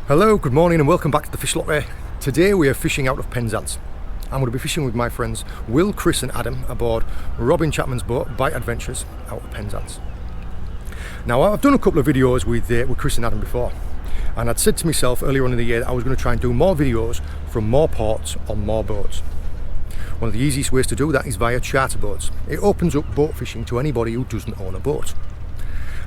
Hello, good morning and welcome back to the Fish Locker. Today we are fishing out of Penzance. I'm going to be fishing with my friends Will, Chris and Adam aboard Robin Chapman's boat, Bite Adventures, out of Penzance. Now I've done a couple of videos with Chris and Adam before, and I'd said to myself earlier on in the year that I was going to try and do more videos from more ports on more boats. One of the easiest ways to do that is via charter boats. It opens up boat fishing to anybody who doesn't own a boat.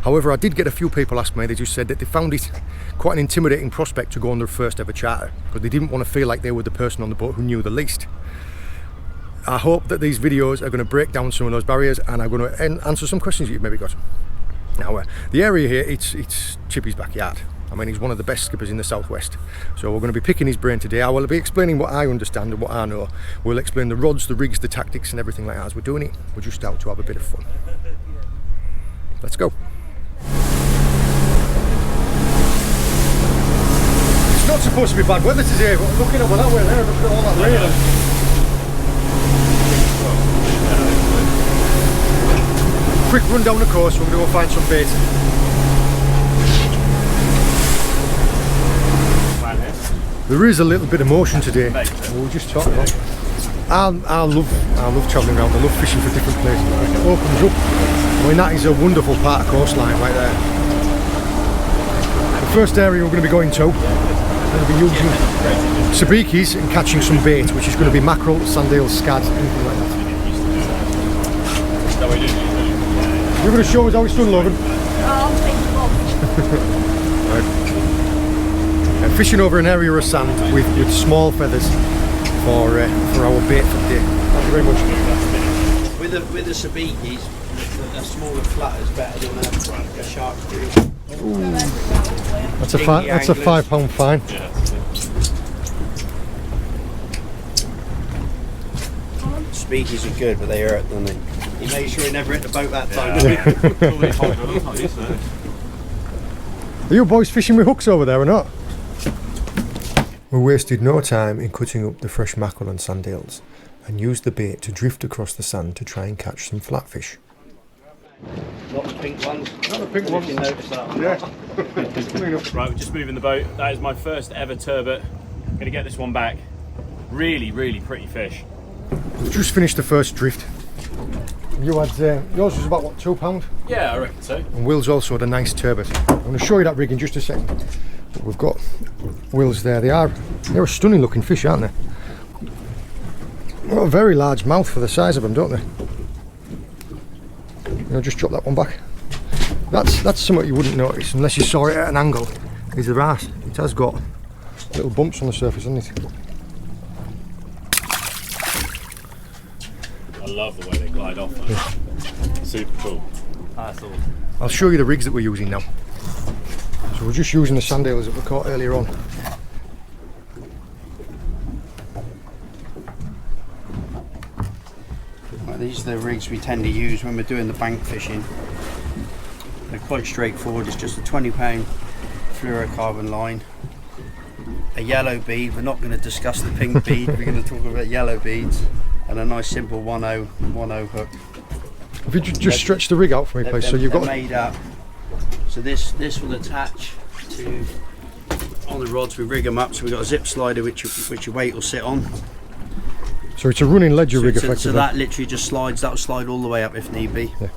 However, I did get a few people ask me, they just said that they found it quite an intimidating prospect to go on their first ever charter because they didn't want to feel like they were the person on the boat who knew the least. I hope that these videos are going to break down some of those barriers and I'm going to answer some questions that you've maybe got. Now, the area here, it's Chippy's backyard. I mean, he's one of the best skippers in the southwest. So we're going to be picking his brain today. I will be explaining what I understand and what I know. We'll explain the rods, the rigs, the tactics and everything like that as we're doing it. We're just out to have a bit of fun. Let's go. It's not supposed to be bad weather today, but looking over that way there, look at all that rain. Quick run down the coast, we're going to go find some bait. There is a little bit of motion today. We were just talking about. I love travelling around. I love fishing for different places. It opens up. I mean, that is a wonderful part of coastline right there. The first area we're going to be going to, we're going to be using sabikis and catching some bait, which is going to be mackerel, sand eels, scads, anything like that. You're going to show us how it's done, Logan? Right. Fishing over an area of sand with small feathers for our bait for the day. Thank you very much. With the sabikis, a smaller flat is better than a shark reel. That's a £5 fine. Yeah. Sabikis are good, but they hurt, don't they? He made sure he never hit the boat that time. Are you boys fishing with hooks over there or not? We wasted no time in cutting up the fresh mackerel and sand eels and used the bait to drift across the sand to try and catch some flatfish. Not the pink ones. Not the pink ones. You can notice that. Yeah. Right, we're just moving the boat. That is my first ever turbot. Going to get this one back. Really, really pretty fish. We've just finished the first drift. You had yours was about what, £2? Yeah, I reckon so. And Will's also had a nice turbot. I'm going to show you that rig in just a second. But we've got Will's there. They're a stunning looking fish, aren't they? They've got a very large mouth for the size of them, don't they? I'll just drop that one back. That's something you wouldn't notice unless you saw it at an angle. Is the wrasse. It has got little bumps on the surface, hasn't it? I love the way they glide off. Yeah. Super cool. That's awesome. I'll show you the rigs that we're using now. So we're just using the sand eels that we caught earlier on. Well, these are the rigs we tend to use when we're doing the bank fishing. They're quite straightforward. It's just a £20 fluorocarbon line, a yellow bead. We're not going to discuss the pink bead. We're going to talk about yellow beads, and a nice simple 1/0 hook. If you just stretch the rig out for me, please. So you've got made up. So this will attach to on the rods. We rig them up. So we've got a zip slider which your weight will sit on. So it's a running ledger rig, effectively. So that literally just slides. That will slide all the way up if need be. Yeah.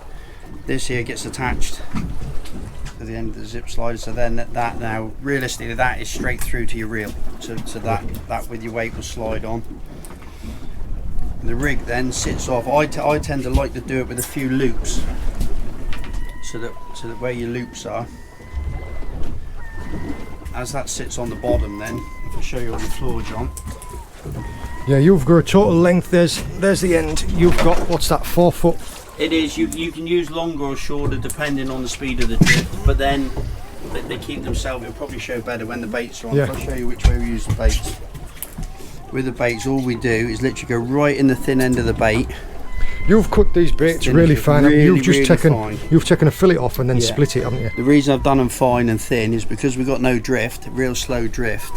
This here gets attached to the end of the zip slider. So then that now realistically that is straight through to your reel. So that with your weight will slide on. The rig then sits off. I tend to like to do it with a few loops, so that where your loops are, as that sits on the bottom. Then if I show you on the floor, John. Yeah, you've got a total length. There's the end. You've got, what's that, 4 foot? It is. You can use longer or shorter depending on the speed of the drift. But then they keep themselves. It'll probably show better when the baits are on. Yeah. I'll show you which way we use the baits. With the baits, all we do is literally go right in the thin end of the bait. You've cut these baits really fine. You've taken a fillet off and then split it, haven't you? The reason I've done them fine and thin is because we've got no drift, real slow drift.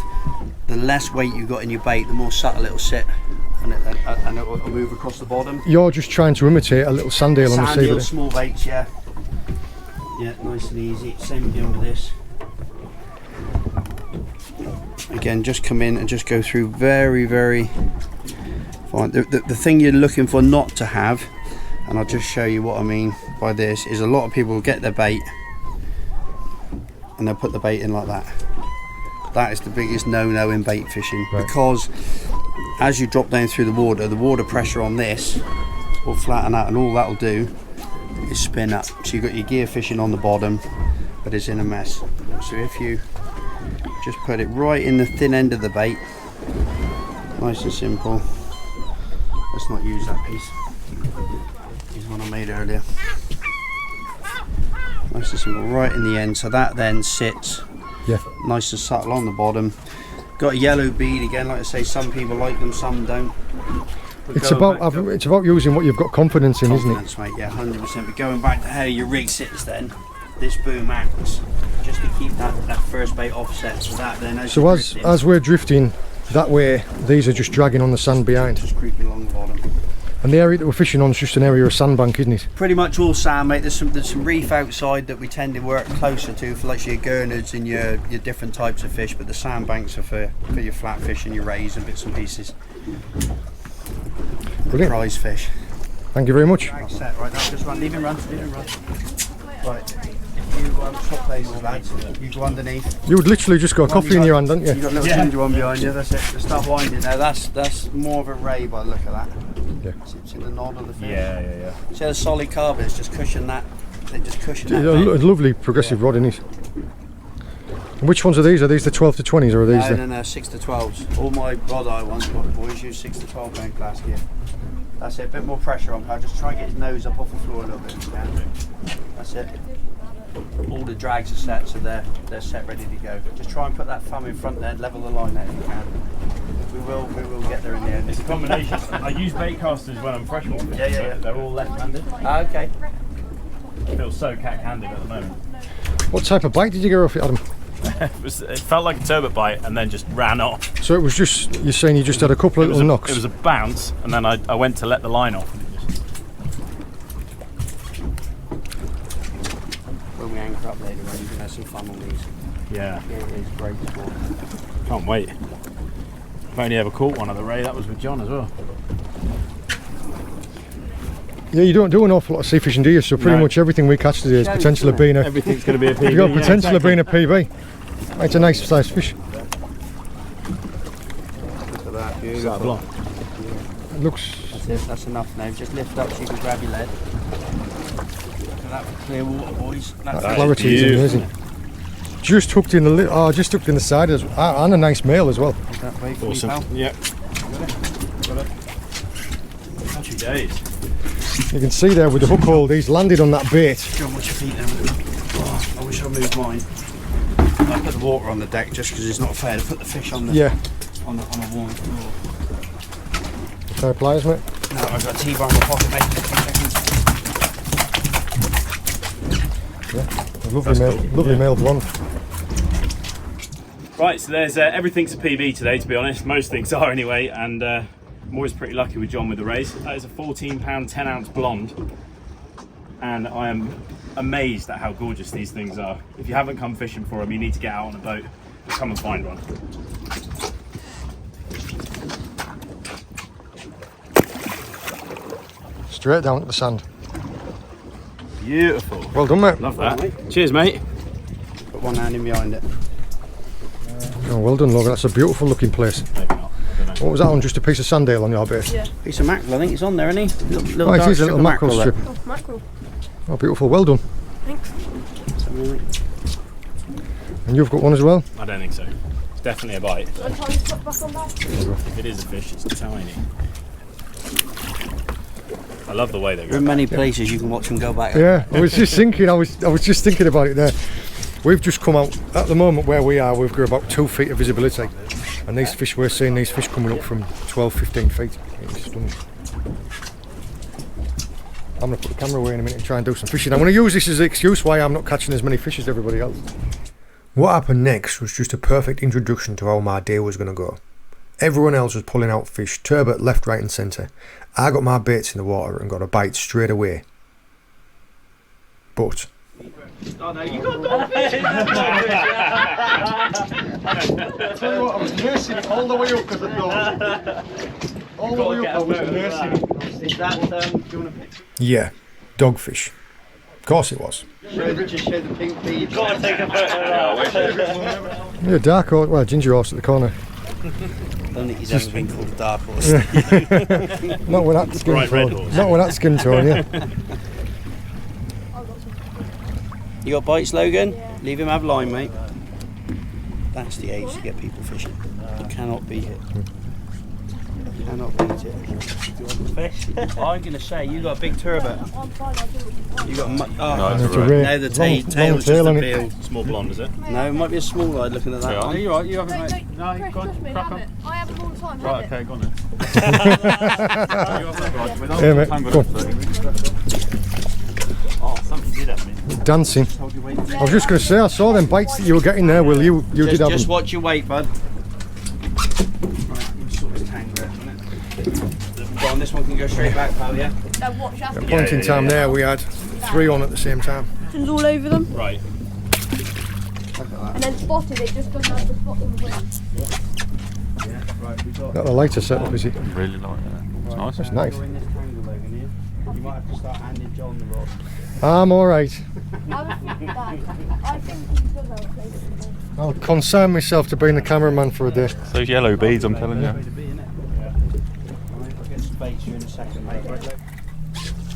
The less weight you've got in your bait, the more subtle it'll sit, and it'll move across the bottom. You're just trying to imitate a little sand eel on the sea. Sand eel, small baits, yeah. Yeah, nice and easy. Same again with this. again, just come in and just go through very, very fine. The thing you're looking for not to have, and I'll just show you what I mean by this, is a lot of people get their bait and they'll put the bait in like that. That is the biggest no-no in bait fishing, because as you drop down through the water pressure on this will flatten out, and all that'll do is spin up. So you've got your gear fishing on the bottom, but it's in a mess. So if you just put it right in the thin end of the bait, nice and simple. Let's not use that piece. Here's one I made earlier. Nice and simple, right in the end. So that then sits nice and subtle on the bottom. Got a yellow bead again. Like I say, some people like them, some don't. It's about using what you've got confidence in, isn't it? Confidence, mate. Yeah, 100%. But going back to how your rig sits, then this boom acts just to keep that first bait offset. So that then, as we're drifting that way, these are just dragging on the sand behind. Just creeping along the bottom. And the area that we're fishing on is just an area of sandbank, isn't it? Pretty much all sand, mate. There's some reef outside that we tend to work closer to for like your gurnards and your different types of fish, but the sandbanks are for your flatfish and your rays and bits and pieces. Brilliant. Prize fish. Thank you very much. Set, right, now just run, leave him run. Right, if you swap places, lads, you go underneath. You would literally just got a coffee in your hand, don't you? You've got a little ginger one behind you, that's it. Just start winding now. That's more of a ray by the look of that. Yeah. See the nod of the fish? Yeah. See the solid carbon, it's just cushion that. They just cushion that. A lovely progressive rod, isn't it? And which ones are these? Are these the 12 to 20s or are these No, 6 to 12s. All my rod eye ones, the boys use 6 to 12 pound class gear. That's it, a bit more pressure on pal. Just try and get his nose up off the floor a little bit. Yeah. That's it. All the drags are set, so they're set ready to go. Just try and put that thumb in front there, level the line there if you can. We will get there in the end. It's a combination. I use bait casters when I'm freshwater fishing. Yeah. They're all left-handed. Okay. I feel so cat-handed at the moment. What type of bite did you get off it, Adam? It felt like a turbot bite and then just ran off. So it was just, you're saying you just had a couple of little knocks? It was a bounce, and then I went to let the line off. When we anchor up later on, you can have some fun on these. Yeah. It is great sport. Can't wait. I've only ever caught one of the ray, that was with John as well. Yeah, you don't do an awful lot of sea fishing, do you? So pretty much everything we catch today is potential of being everything's going to be a PB. You've got potential of being a PB. It's a nice sized fish. Look at that, beautiful. It looks... That's enough now. Just lift up so you can grab your lead. Look at that for clear water, boys. That clarity is amazing. Just hooked in the just hooked in the side as well, and a nice male as well. Is that right for Awesome. you, pal? Yep. Got it. Happy days. You can see there with the hook hold, he's landed on that bait. John, watch your feet now. Oh, I wish I moved mine. I put the water on the deck just because it's not fair to put the fish on the on a warm floor. Fair pliers, mate. No, I've got a T-bar in my pocket, mate. Yeah, lovely male blonde. Right, so there's everything's a PB today, to be honest. Most things are anyway, and I'm always pretty lucky with John with the rays. That is a 14-pound, 10-ounce blonde, and I am amazed at how gorgeous these things are. If you haven't come fishing for them, you need to get out on a boat and come and find one. Straight down to the sand. Beautiful. Well done, mate. Love that. Cheers, mate. Put one hand in behind it. Oh, well done, Logan. That's a beautiful looking place. Maybe not. I don't know. What was that on? Just a piece of sandale on your bait? Yeah. Piece of mackerel, I think it's on there, isn't he? Little Oh, it dark is a little of mackerel strip. Oh, mackerel. Oh, beautiful. Well done. Thanks. And you've got one as well? I don't think so. It's definitely a bite. I'm trying to put back on that. If it is a fish, it's tiny. I love the way they There go. are many places you can watch them go back. Yeah, I was just thinking. I was just thinking about it there. We've just come out at the moment where we are. We've got about 2 feet of visibility, and these fish, we're seeing these fish coming up from 12-15 feet. It's stunning. I'm going to put the camera away in a minute and try and do some fishing. I'm going to use this as an excuse why I'm not catching as many fish as everybody else. What happened next was just a perfect introduction to how my day was going to go. Everyone else was pulling out fish, turbot left, right and centre. I got my baits in the water and got a bite straight away. But Oh no, you got dogfish! Tell you what, I was nursing it all the way up as a dog. All the way up, I was nursing it. Is that, do you want a picture? Yeah, dogfish. Of course it was. Just show the pink bead. Gotta take a photo of that. Yeah, dark horse, well, ginger horse at the corner. I don't think he's ever been called a dark horse. Not with that skin Bright red tone. horse. Not with that skin tone, yeah. You got bites, Logan? Yeah. Leave him have line, mate. That's the age to get people fishing. You cannot beat it. You cannot beat it. Do you want the fish? I'm going to say, you got a big turbot. You got a No, it's a rare. no, the long tail's tail just on a it. peel. small blonde, is it? No, it might be a small eye looking at that. Yeah. Oh, you're right, you have it, mate. No, Chris, trust me, have it. I have it all the time, have Right, it. okay, go on then. Yeah, mate, go on. Oh, something did at me. Dancing. I was just going to say, I saw them bites that you were getting there, Will. You did have Just them. watch your weight, bud. Right, we'll sort this tangle out, isn't it? Go on, this one can go straight back, pal, yeah? No, watch out. At a point in time there, we had 3 on at the same time. It's all over them. Right. And then spotted it, just gone down the spot on the wind. Yeah, right, we got... Got the lighter set up, is it? Really like that. It's nice. That's nice. Go in this tangle, Logan, here. You might have to start handing John the rod. I'm alright. I was thinking that. I think he does have a place in there. I'll consign myself to being the cameraman for a day. Those yellow beads, I'm telling you. Way to be, innit? Right, I'll get some baits here in a second, mate.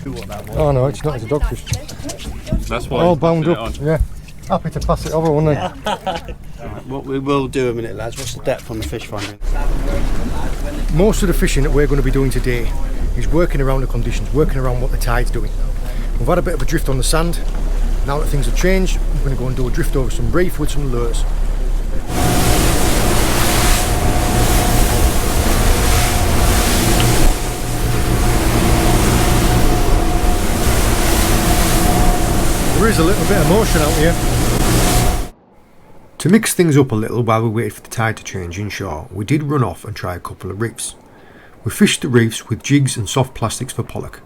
Who what that was? Oh no, it's not, it's a dogfish. That's why. All he's bound passing up, it on. yeah. Happy to pass it over, wouldn't I? Right, what we will do a minute, lads. What's the depth on the fish finder? Most of the fishing that we're going to be doing today is working around the conditions, working around what the tide's doing. We've had a bit of a drift on the sand. Now that things have changed, we're going to go and do a drift over some reef with some lures. There is a little bit of motion out here. To mix things up a little while we waited for the tide to change inshore, we did run off and try a couple of reefs. We fished the reefs with jigs and soft plastics for pollock.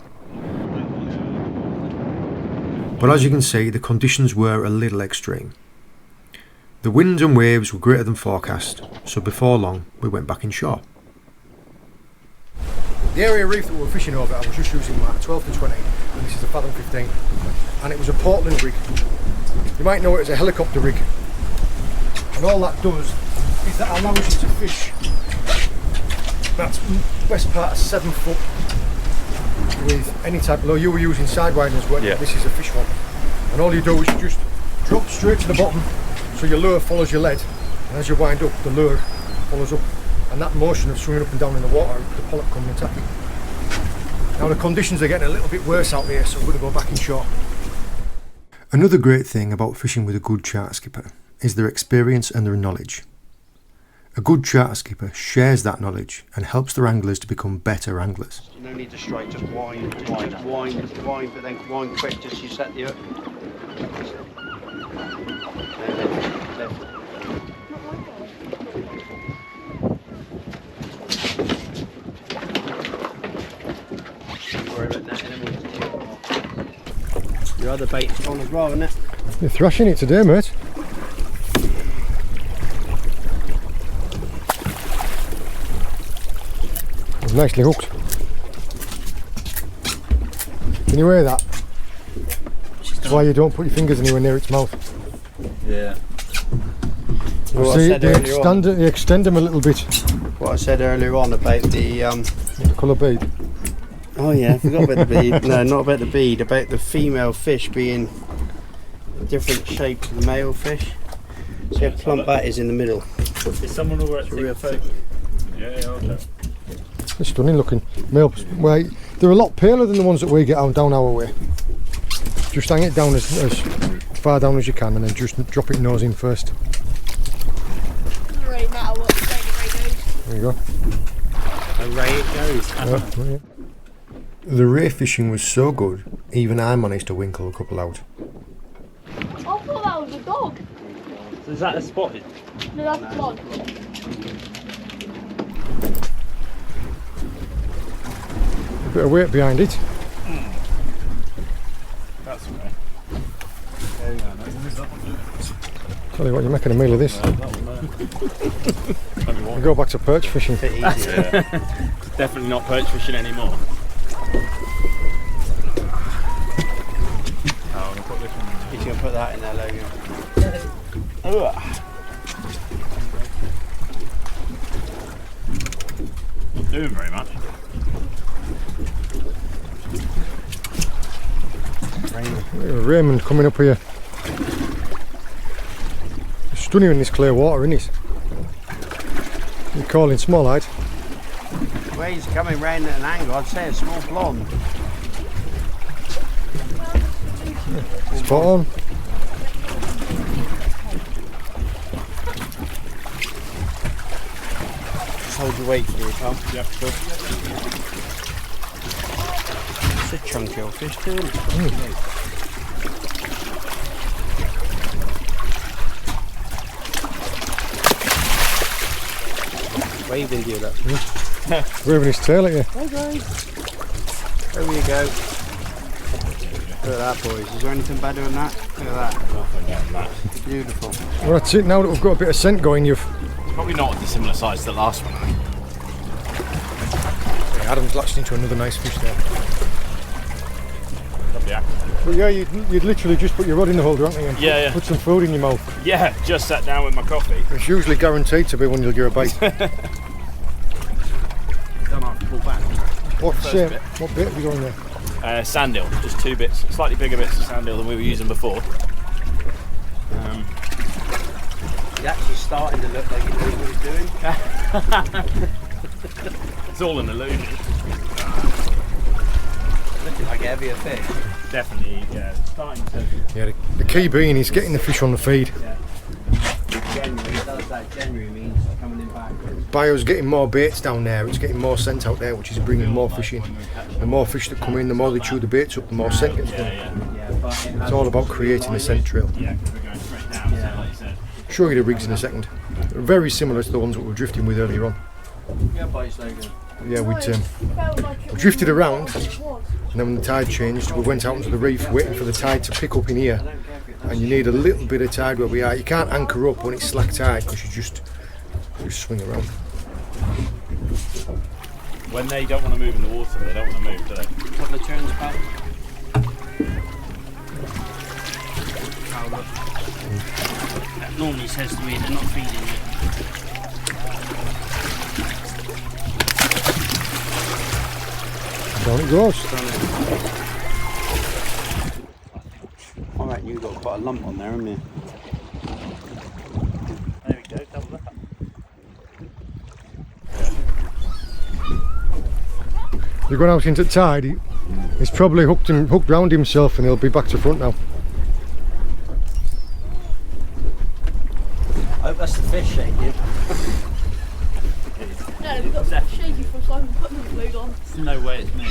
But as you can see, the conditions were a little extreme. The winds and waves were greater than forecast, so before long we went back inshore. The area reef that we were fishing over, I was just using my 12 to 20, and this is a Fathom 15, and it was a Portland rig. You might know it as a helicopter rig, and all that does is that allows you to fish that best part of 7 foot with any type of lure. You were using sidewinders, weren't you? Yeah. This is a fish one, and all you do is you just drop straight to the bottom, so your lure follows your lead, and as you wind up, the lure follows up. And that motion of swimming up and down in the water, the pollock come and attack you. Now the conditions are getting a little bit worse out here, so we're going to go back inshore. Another great thing about fishing with a good charter skipper is their experience and their knowledge. A good charter skipper shares that knowledge and helps their anglers to become better anglers. No need to strike, just wind, but then wind quick, just you set the hook. Your other bait's on as well, isn't it? You're thrashing it today, mate. It's nicely hooked. Can you hear that? That's why you don't put your fingers anywhere near its mouth. Yeah. What I See, said earlier on. they extend them a little bit. What I said earlier on about the The colour bead. oh yeah, I forgot about the bead. No, not about the bead, about the female fish being different shape to the male fish. See how plump that is in the middle. Is someone over at Real the Yeah, okay. They're stunning looking. Male, well, they're a lot paler than the ones that we get down our way. Just hang it down as far down as you can and then just drop it nose in first. Doesn't really matter what way the ray goes. There you go. Away it goes. Yeah. The ray fishing was so good, even I managed to winkle a couple out. I thought that was a dog. So is that a spotted? No, that's a dog. A bit of weight behind it. That's okay. Tell you what, you're making a meal of this. We go back to perch fishing. Definitely not perch fishing anymore. He's going to put that in there, Logan. Not doing very much. Raymond coming up here. Stunning in this clear water, isn't it? You're calling small eyed. The way he's coming round at an angle, I'd say a small blonde. Spot on. Just hold your weight for you, Tom. Yep, sure. It's a chunky old fish too. Waving to you, look. Waving his tail at you. Hey guys. There we go. Look at that, boys. Is there anything better than that? Look at that. Nothing better than that. Beautiful. Well, that's it. Now that we've got a bit of scent going, you've. It's probably not a similar size to the last one. Adam's latched into another nice fish there. Yeah. But yeah, you'd literally just put your rod in the holder, aren't you? And Yeah. Put some food in your mouth. Yeah, just sat down with my coffee. It's usually guaranteed to be when you'll get a bite. Don't have to pull back. What bit. What bit have you got in there? Sand eel, just 2 bits, slightly bigger bits of sand eel than we were using before. He's actually starting to look like he knows what he's doing. It's all an illusion. Looking like a heavier fish. Definitely, yeah, starting to. Yeah, the key being is getting the fish on the feed. January, does that January means coming in back. By us getting more baits down there, it's getting more scent out there, which is bringing more fish in. The more fish that come in, the more they chew the baits up, the more scent gets done. It's all about creating a scent trail. Yeah, because we're going straight down, so like you said. Show you the rigs in a second. They're very similar to the ones that we were drifting with earlier on. Yeah, bites, Logan. Yeah, we Felt like it drifted was around, what it was. and then when the tide changed, we went out onto the reef waiting for the tide to pick up in here. And you need a little bit of tide where we are. You can't anchor up when it's slack tide because you just swing around. When they don't want to move in the water, they don't want to move, do they? Couple of turns back. That normally says to me they're not feeding you. Down it goes. I reckon you've got quite a lump on there, haven't you? There we go, double look up. You're going out into tide. He's probably hooked round himself, and he'll be back to front now. I hope that's the fish shaking. Yeah, we got shaky from Simon putting the fluid on. There's no way it's me.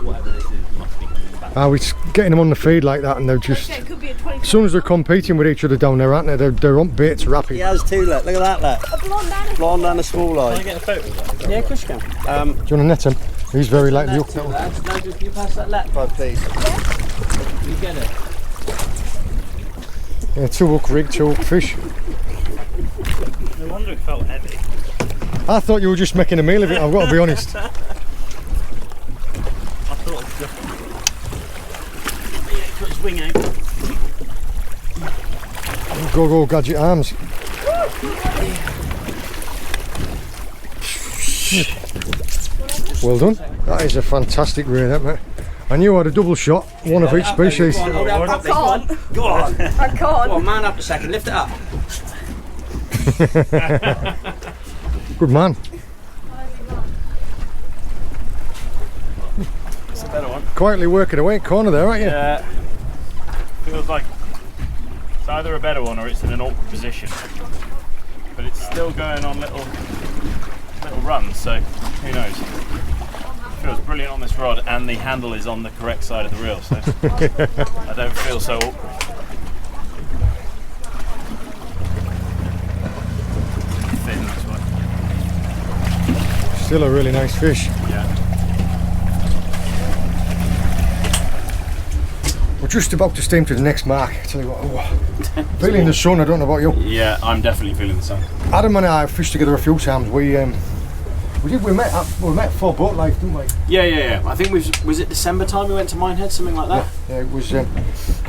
Whatever this is, must be coming back. We're getting them on the feed like that, and they're just. Yeah, it could be a 20. As soon as they're competing with each other down there, aren't they? They're on baits rapid. He has two, look at that, look. A blonde and a Blonde and a small eye. Can I get a photo of that? Yeah, of course you can. Do you want to net him? He's very lightly hooked. That one. No, just you pass that let bud, please. You get it. Yeah, 2 hook rig, 2 hook fish. No wonder it felt heavy. I thought you were just making a meal of it, I've got to be honest. I thought it was just. Yeah, put his wing out. Go, gadget arms. Well done. That is a fantastic ray, that mate. I knew I had a double shot, one of each species. Go on, hold that properly, can't. Go on. I can't. Go on, man up a second, lift it up. Good man. It's a better one. Quietly working away corner there, aren't you? Yeah. Feels like it's either a better one or it's in an awkward position. But it's still going on little runs, so who knows. Feels brilliant on this rod, and the handle is on the correct side of the reel, so I don't feel so awkward. Thin this one. Still a really nice fish. Yeah. We're just about to steam to the next mark. I tell you what, feeling the sun. I don't know about you. Yeah, I'm definitely feeling the sun. Adam and I have fished together a few times. We met for boat life, didn't we? Yeah. I think was it December time we went to Minehead, something like that? Yeah, it was the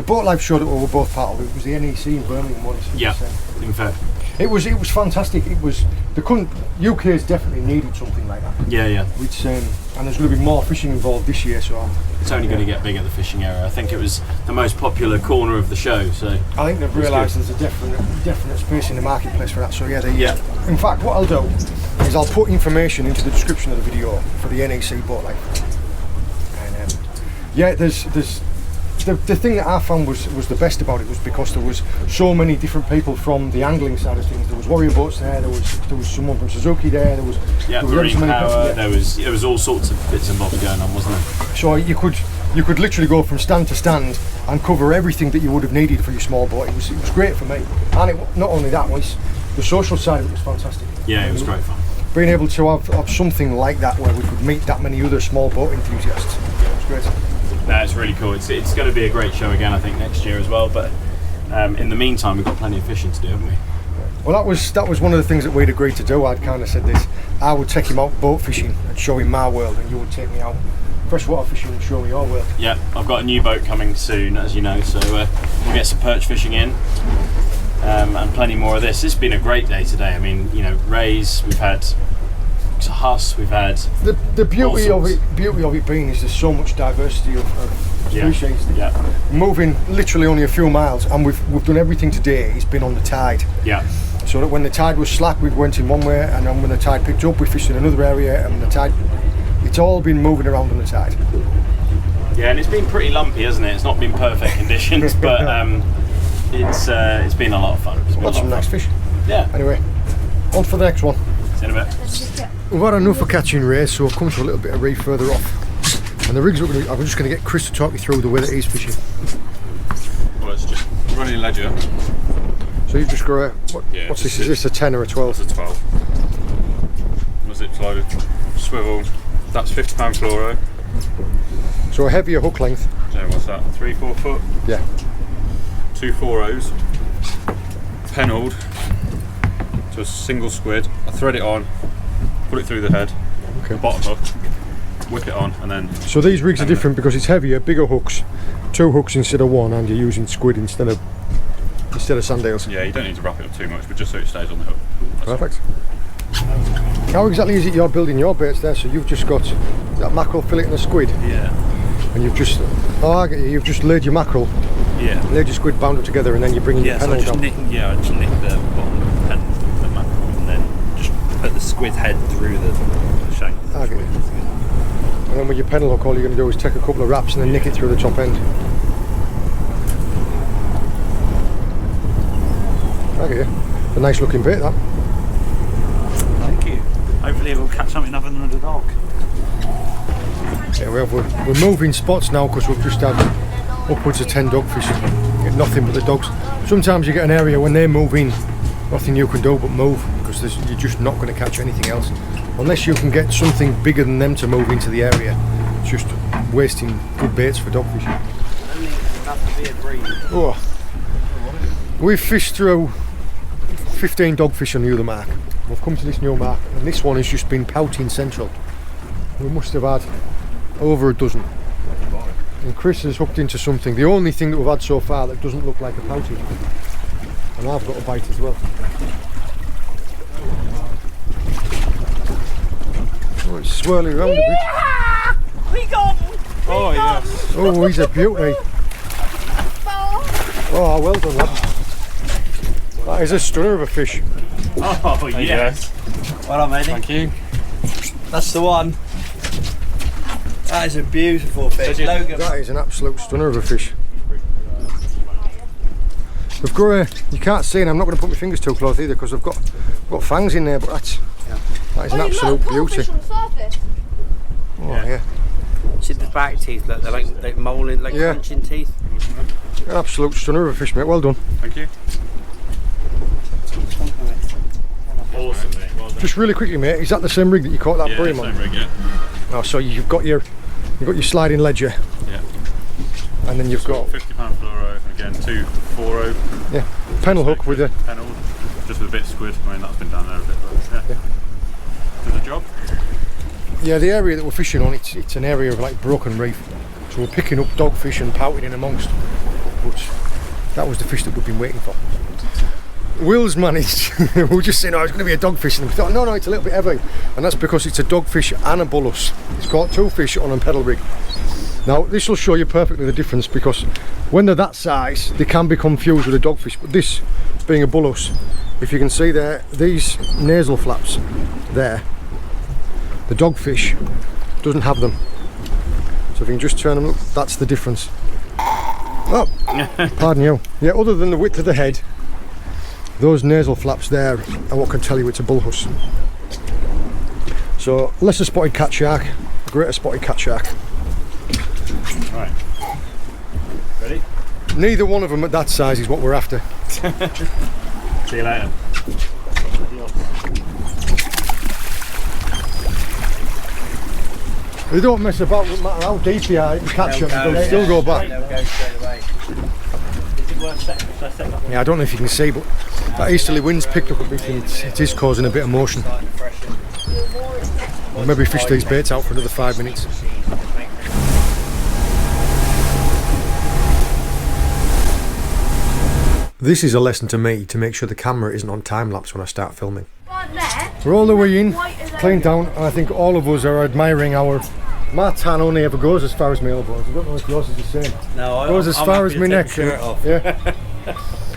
boat life show that we were both part of. It was the NEC in Birmingham once. Yeah, in fact. It was fantastic. UK's definitely needed something like that. Yeah. Which and there's going to be more fishing involved this year, so it's only going to get bigger, the fishing area. I think it was the most popular corner of the show, so I think they've realised there's a definite space in the marketplace for that. So yeah. In fact, what I'll do is I'll put information into the description of the video for the NEC boat life. And there's the thing that I found was the best about it was because there was so many different people from the angling side of things. There was Warrior Boats there was someone from Suzuki there was Marine Power, there was all sorts of bits and bobs going on, wasn't there? So you could literally go from stand to stand and cover everything that you would have needed for your small boat. It was great for me, and not only that, was the social side of it was fantastic. Yeah, it was great fun. Being able to have something like that where we could meet that many other small boat enthusiasts, it was great. No, it's really cool. It's going to be a great show again, I think, next year as well. But in the meantime, we've got plenty of fishing to do, haven't we? Well, that was one of the things that we'd agreed to do. I'd kind of said this. I would take him out boat fishing and show him my world, and you would take me out freshwater fishing and show me your world. Yeah, I've got a new boat coming soon, as you know, so we'll get some perch fishing in. And plenty more of this. This has been a great day today. I mean, rays, we've had Huss, we've had the beauty of it being is there's so much diversity of species. Yeah. Moving literally only a few miles, and we've done everything today. It's been on the tide. Yeah. So that when the tide was slack, we went in one way, and then when the tide picked up, we fished in another area, and it's all been moving around on the tide. Yeah, and it's been pretty lumpy, hasn't it? It's not been perfect conditions, but it's been a lot of fun. Got some nice fish. Yeah. Anyway, on for the next one. See you in a bit. We've had enough for catching rays, so we've come to a little bit of reef further off. And the rigs I'm just going to get Chris to talk you through the way that he's fishing. Well, it's just running ledger. So you've just got what's this? Is this a 10 or a 12? It's a 12. My zip's loaded. Swivel. That's £50 fluoro. So a heavier hook length. Yeah, what's that? 3-4 foot. Yeah. 2 4-0s. Pennelled to a single squid. I thread it on, put it through the head, bottom hook, whip it on, and then. So these rigs are different because it's heavier, bigger hooks, 2 hooks instead of 1, and you're using squid instead of sand eels. Yeah, you don't need to wrap it up too much, but just so it stays on the hook. Perfect. How exactly is it you're building your baits there? So you've just got that mackerel fillet and a squid. Yeah. And you've just you've just laid your mackerel. Yeah. Laid your squid bound up together, and then you're bringing your pennel down. I just nick the bottom of the pen with the mackerel, and then just put the squid head through the shank. Okay. And then with your pennel hook, all you're going to do is take a couple of wraps and then nick it through the top end. Okay. A nice looking bait, that. Thank you. Hopefully it will catch something other than a dog. Yeah, we're moving spots now because we've just had upwards of 10 dogfish. You get nothing but the dogs. Sometimes you get an area when they move in, nothing you can do but move because you're just not going to catch anything else. Unless you can get something bigger than them to move into the area. It's just wasting good baits for dogfish. Oh. We've fished through 15 dogfish on the other mark. We've come to this new mark and this one has just been pouting central. We must have had over a dozen. And Chris has hooked into something. The only thing that we've had so far that doesn't look like a pouting. And I've got a bite as well. Oh, it's swirling around a bit. Yeah! We got him! Oh yes. Oh, he's a beauty. Oh, well done, lad. That is a stunner of a fish. Oh yes. Well done, matey. Thank you. That's the one. That is a beautiful fish. Logan. That is an absolute stunner of a fish. We've got you can't see, and I'm not going to put my fingers too close either because I've got fangs in there, but that is an absolute beauty. On the surface. Oh yeah. See the back teeth, look, they're like molding, like crunching teeth. An absolute stunner of a fish, mate. Well done. Thank you. Awesome, mate. Well done. Just really quickly, mate. Is that the same rig that you caught that bream on? Same rig, yeah. Oh, so you've got your sliding ledger. Yeah. and then you've got £50 fluoro, and again 2 4-0 yeah, pennel hook with a pennel, just with a bit of squid. I mean, that's been down there a bit, but yeah. Does the job. yeah. The area that we're fishing on, it's an area of like broken reef, so we're picking up dogfish and pouting in amongst. But that was the fish that we've been waiting for. Will's managed. We were just saying, oh, it's going to be a dogfish, and we thought, no, it's a little bit heavy, and that's because it's a dogfish and a bullus. It's got 2 fish on a pedal rig. Now this will show you perfectly the difference, because when they're that size they can be confused with a dogfish, but this being a bullus, if you can see there, these nasal flaps there, the dogfish doesn't have them. So if you can just turn them, look, that's the difference. Oh, pardon you. Yeah, other than the width of the head, those nasal flaps there are what can tell you it's a bullhuss. So lesser spotted cat shark, greater spotted cat shark. Right. Ready? Neither one of them at that size is what we're after. See you later. They don't mess about, no matter how deep they are, you catch them, they'll still go back. They'll go straight away. Is it worth setting? Should I set that one? Yeah, I don't know if you can see, but that easterly wind's picked up a bit and it is causing a bit of motion. We'll maybe fish these baits out for another 5 minutes. This is a lesson to me, to make sure the camera isn't on time lapse when I start filming. We're all the way in, clean down, and I think all of us are admiring our... My tan only ever goes as far as my elbows. I don't know if yours is the same. No, goes as far as my neck. Shirt off. Yeah.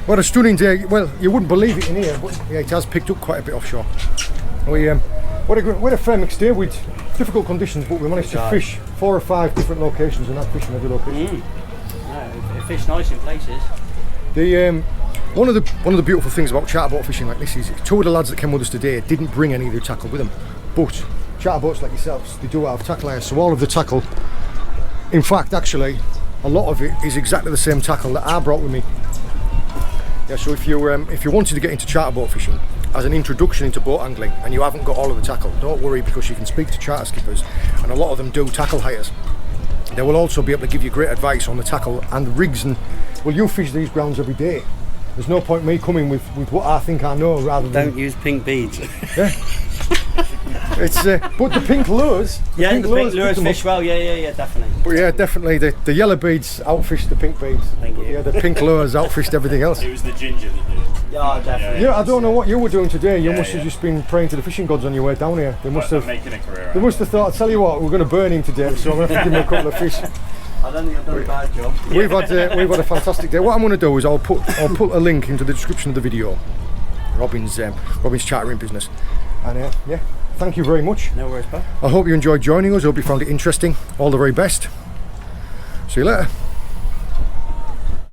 What a stunning day. Well, you wouldn't believe it in here, but yeah, it has picked up quite a bit offshore. We had a fair mixed day with difficult conditions, but we managed to fish 4 or 5 different locations and had fish in every location. No, it fish nice in places. The one of the beautiful things about charterboat fishing like this is 2 of the lads that came with us today didn't bring any of their tackle with them, but charterboats like yourselves, they do have tackle layers, so all of the tackle, in fact actually a lot of it is exactly the same tackle that I brought with me. Yeah, so if you wanted to get into charterboat fishing as an introduction into boat angling and you haven't got all of the tackle, don't worry, because you can speak to charter skippers and a lot of them do tackle hires. They will also be able to give you great advice on the tackle and the rigs, and well, you fish these grounds every day. There's no point me coming with what I think I know rather than... Don't use pink beads. Yeah. It's but the pink lures. The pink lures fish well. Yeah, definitely. But yeah, definitely the yellow beads outfished the pink beads. Thank you. Yeah, the pink lures outfished everything else. It was the ginger that did it. Yeah, definitely. Yeah, I don't know what you were doing today. You must have just been praying to the fishing gods on your way down here. They must have. Making a career. They must have thought, I tell you what, we're going to burn him today, so I'm going to have to give him a couple of fish. I don't think I've done a bad job. We've had a fantastic day. What I'm going to do is I'll put a link into the description of the video. Robin's chartering business, and yeah, thank you very much. No worries, pal. I hope you enjoyed joining us. I hope you found it interesting. All the very best. See you later.